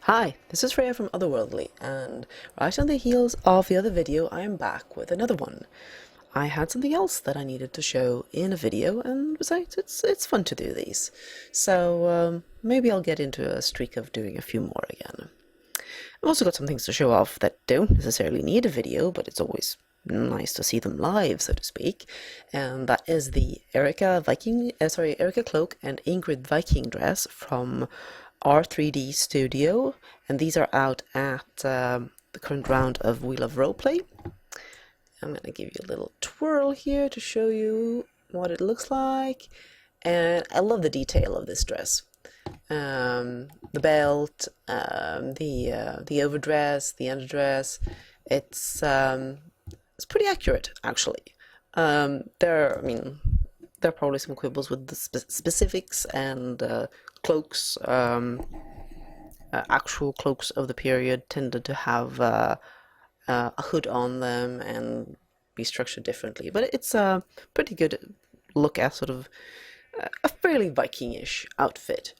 Hi, this is Freya from Otherworldly, and right on the heels of the other video, I am back with another one. I had something else that I needed to show in a video, and besides, it's fun to do these. So maybe I'll get into a streak of doing a few more again. I've also got some things to show off that don't necessarily need a video, but it's always nice to see them live, so to speak. And that is the Erica cloak and Ingrid Viking dress from R3D Studio, and these are out at the current round of Wheel of Roleplay. I'm going to give you a little twirl here to show you what it looks like, and I love the detail of this dress. The belt, the overdress, the underdress. It's pretty accurate, actually. There are probably some quibbles with the specifics and cloaks. Actual cloaks of the period tended to have a hood on them and be structured differently, but it's a pretty good look at sort of a fairly Viking-ish outfit.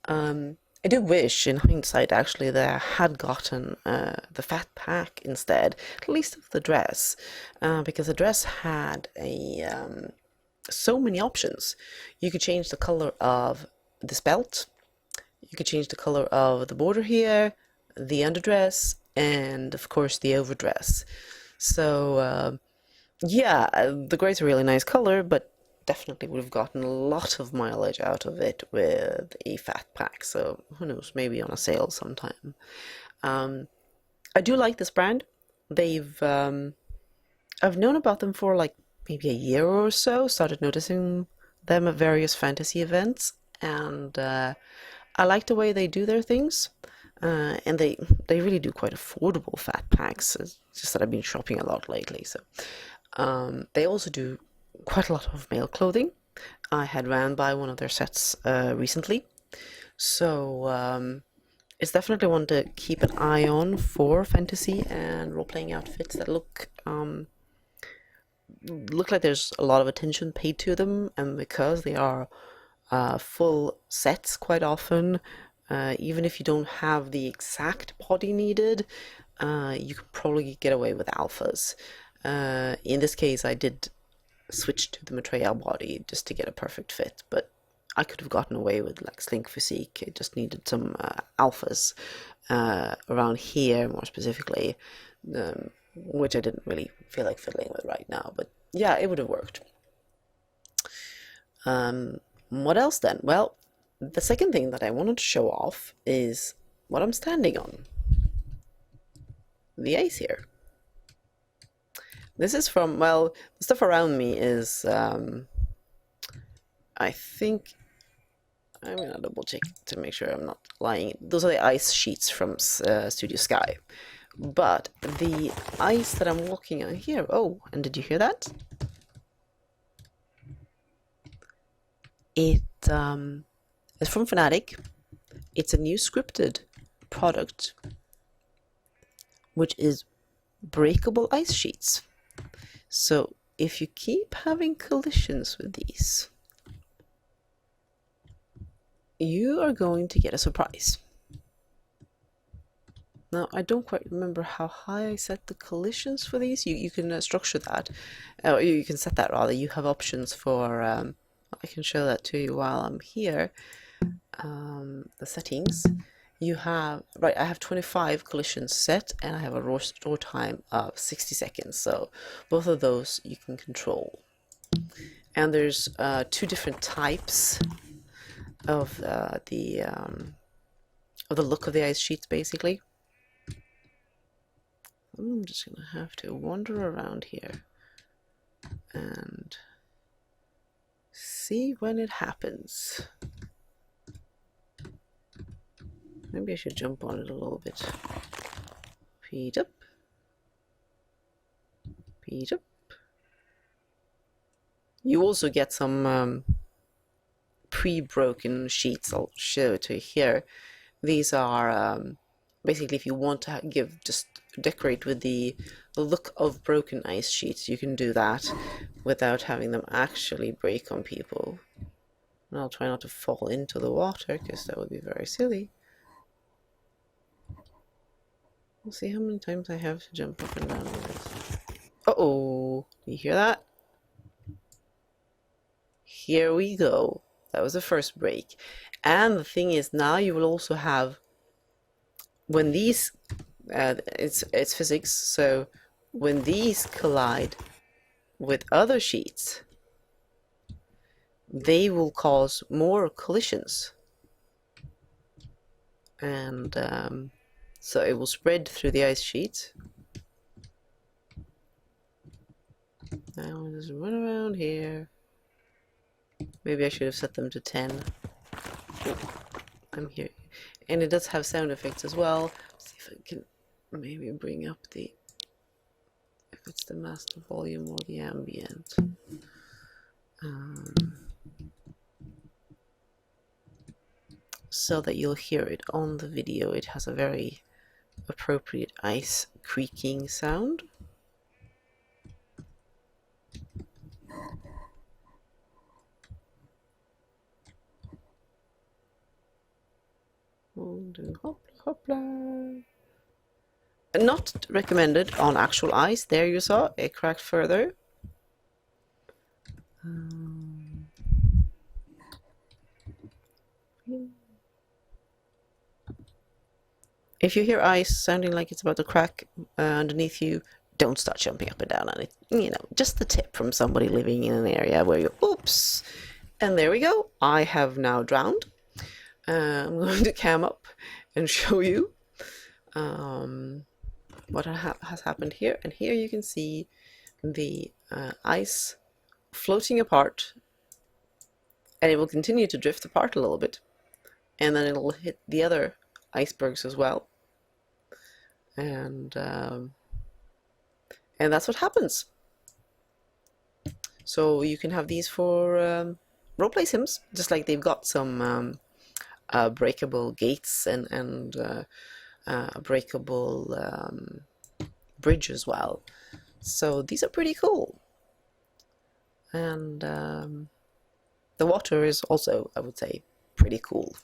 I do wish, in hindsight, actually, that I had gotten the fat pack instead, at least of the dress, because the dress had so many options. You could change the color of this belt, you could change the color of the border here, the underdress, and of course the overdress. So yeah, the gray's a really nice color, but definitely would have gotten a lot of mileage out of it with a fat pack. So who knows, maybe on a sale sometime. I do like this brand. I've known about them for like maybe a year or so. Started noticing them at various fantasy events, and I like the way they do their things. And they really do quite affordable fat packs. It's just that I've been shopping a lot lately. So they also do quite a lot of male clothing. I had ran by one of their sets recently, so it's definitely one to keep an eye on for fantasy and role-playing outfits that look like there's a lot of attention paid to them, and because they are full sets quite often, even if you don't have the exact body needed, you can probably get away with alphas. In this case, I did switch to the Maitreya body just to get a perfect fit, but I could have gotten away with like Slink Physique. It just needed some alphas around here more specifically, which I didn't really feel like fiddling with right now, but yeah, it would have worked. What else then? Well, the second thing that I wanted to show off is what I'm standing on. The ice here. This is from, well, the stuff around me is, I think, I'm gonna double check to make sure I'm not lying. Those are the ice sheets from Studio Sky. But the ice that I'm walking on here, oh, and did you hear that? It is from Fanatik. It's a new scripted product, which is breakable ice sheets. So if you keep having collisions with these, you are going to get a surprise. Now, I don't quite remember how high I set the collisions for these. You can structure that, or you can set that rather. You have options for, I can show that to you while I'm here. The settings. You have, right, I have 25 collisions set, and I have a restore time of 60 seconds. So both of those you can control. And there's two different types of the look of the ice sheets, basically. I'm just gonna have to wander around here and see when it happens. Maybe I should jump on it a little bit. Speed up. Speed up. You also get some pre-broken sheets. I'll show it to you here. These are basically if you want to just decorate with the look of broken ice sheets, you can do that without having them actually break on people. And I'll try not to fall into the water because that would be very silly. We'll see how many times I have to jump up and down with this. Uh-oh! You hear that? Here we go. That was the first break. And the thing is, now you will also have, when these, it's physics, so when these collide with other sheets, they will cause more collisions. And so it will spread through the ice sheet. Now I'll just run around here. Maybe I should have set them to 10. Oh, I'm here. And it does have sound effects as well. Let's see if I can maybe bring up the, if it's the master volume or the ambient. So that you'll hear it on the video. It has a very appropriate ice creaking sound. Hopla, hopla. Not recommended on actual ice. There you saw it cracked further. If you hear ice sounding like it's about to crack underneath you, don't start jumping up and down on it. You know, just the tip from somebody living in an area where you, oops. And there we go. I have now drowned. I'm going to cam up and show you what has happened here. And here you can see the ice floating apart, and it will continue to drift apart a little bit, and then it'll hit the other icebergs as well, and that's what happens. So you can have these for roleplay sims, just like they've got some breakable gates and a breakable bridge as well. So these are pretty cool. And the water is also, I would say, pretty cool.